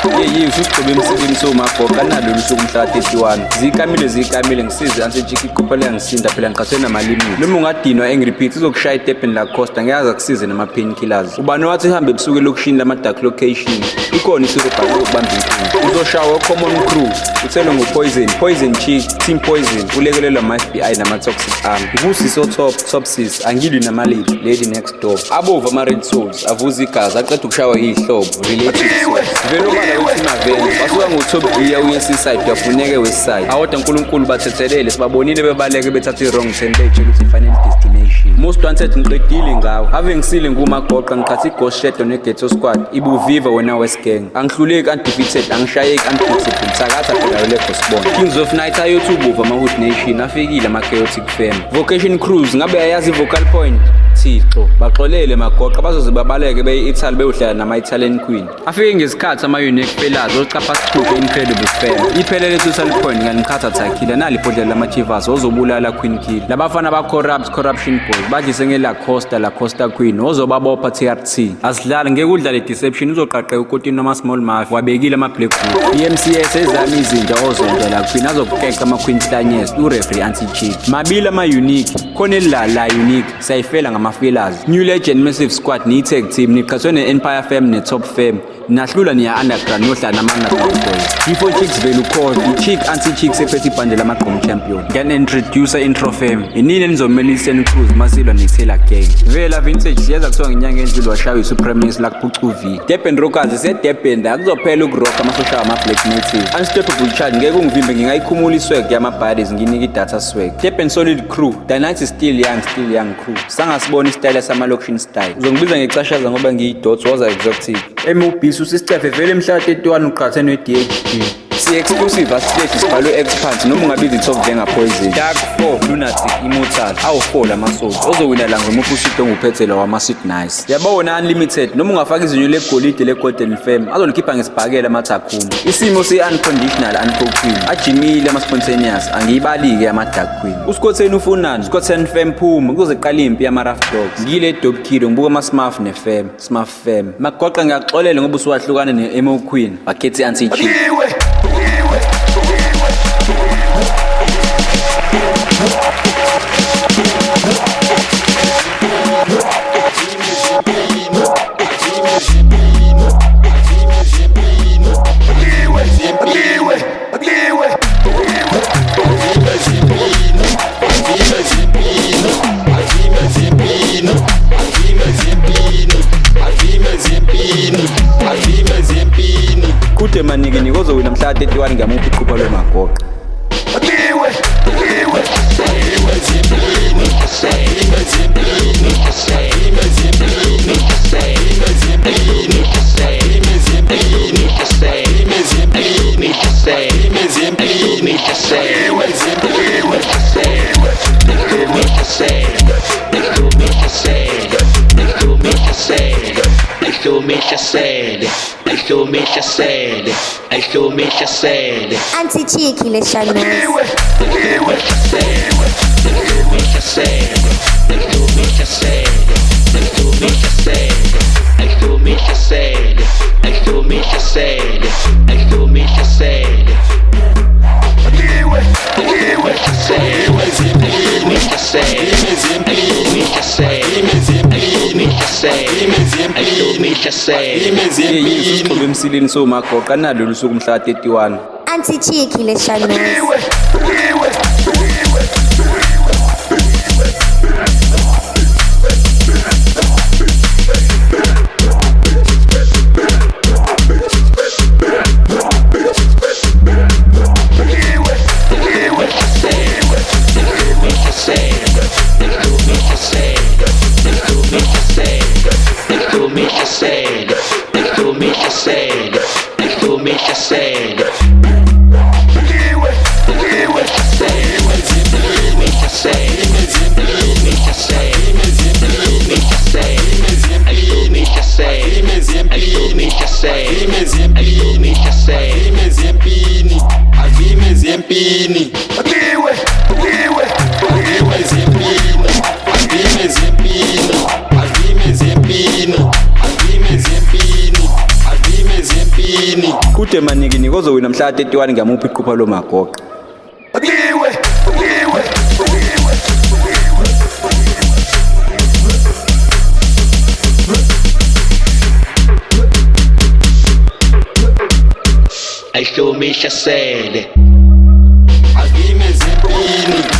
Usigcobe emsebenzini somagogo analo lusuku mhla 31 zikamile ngisize ansejiki ikhophela ngisinda phela ngiqhathwe namalimi noma ungadinwa engirepeat uzokushaya iTurban la Costa ngiyaza kusize nama painkillers ubani wathi ihambe ebusuku lokushini lama dark location ikhona isirobha lokubamba inkinga uzoshawa common crew uthelwe ngupoison chick team poison ulekelelwa ama FBI nama toxic arm ubusiso top sis angilwi nama lady next door abova ama red souls avuza igazi aqeda ukushawa ihlobo relatives vele ubala uthi maveni basuka ngo-top gear uye seaside yafuneke west side awodwa uNkulunkulu bathethelele sibabonile bebaleke bethatha i-wrong turn bejela ukuthi final destination most wanted ngiqedile ngawo ave ngisile ngumagoqa ngikhathi i-ghost shadow ne-ghetto squad ibuviva wena west gang angihluleki undefeated angishayeki unbeatable sakatha phela lego sibona Kings of Night ayothubova ama-hood nation afikile ama-chaotic fam vocation cruise ngabe ayazi i-vocal point Thixo baxolele magoqa bazoze babaleke beye-Italy beyohlala nama-Italian queen afike ngesikhathi ama-unique fellas ocapha sikhuphe incredible fam iphelele total point nganikhatha Takhila nali ibhodlela lama-Chivas ozobulala Queen Kill labafana ba-corruption boys badlise nge-La Costa Queen ozobabopha TRT asidlali ngeke udlale deception uzoqaqeka ukotini noma-small mafia wabekile ama-black book i-MCS ezami izinja ozondela Queen azokukeqa ama-Queen Stanyes ureferee anti-chick mabili ama-unique khona elila unique sayifela ngama-fellas new legend massive squad ni-tag team niqhathwe ne-Empire Fam ne-Top Fam nahlula niya-underground nohlala nama-underground boys G4 chicks vele ukhona i-chick anti-chick sephethe ibhande lamagqom champion ngan-introducer intro fam inini enizomela i-Sen Cruise masilwa ne-Taylor gang vela vintage siyeza kuthiwa ngenyanga endlule washawa i-supremacy lakuphucu V Durban Rockers ise-Durban la kuzophela ukurocka amasosha ama-black native unstoppable charge ngeke ungivimbe ngingayikhumula iswag yama-buddies nginike i-data swag Durban solid crew Dynamite still young crew sangasibona isitayile sama-location style uzongibiza ngecashaza ngoba ngiyi-dots waza exotic MOBs usistefe vele mhla 31 uqhathe ne-DHG si-exclusive asitethi sibhalwe expert noma ungabiza i-top njengapoison Dark 4 lunatic immortal awu-4 lama-souls ozowina la ngomuphi usito onguphethela wama-sit nice yabona unlimited noma ungafaka izinyo legolide le-golden fam azolikhipha ngesibhakela amathakuma isimo si-unconditional uncoqueen ajimile ama-spontaneous angiyibali-ke ama-dark queen uScotten ufunani Scotten fam phuma kuzoqala impi yama-rough dogs ngile dope kid ngibuka ama-smurf ne-fam smurf fam magoqa ngiyaxolela ngoba usuwahlukane ne-emo queen wakhethe anti-chick kude manike nikozowina mhla 31 ngamuphi iqhupha lwemagoqa Anti-chick ile Shanez usigcobe emsileni somagoqa analo lusuku mhla 31 Anti-chick ile Shanez Zempini Kude maniki nikozowina mhla 31 ngiyamupha iqhupha lomagoqa. Ayihlomisha sele Akime zimpini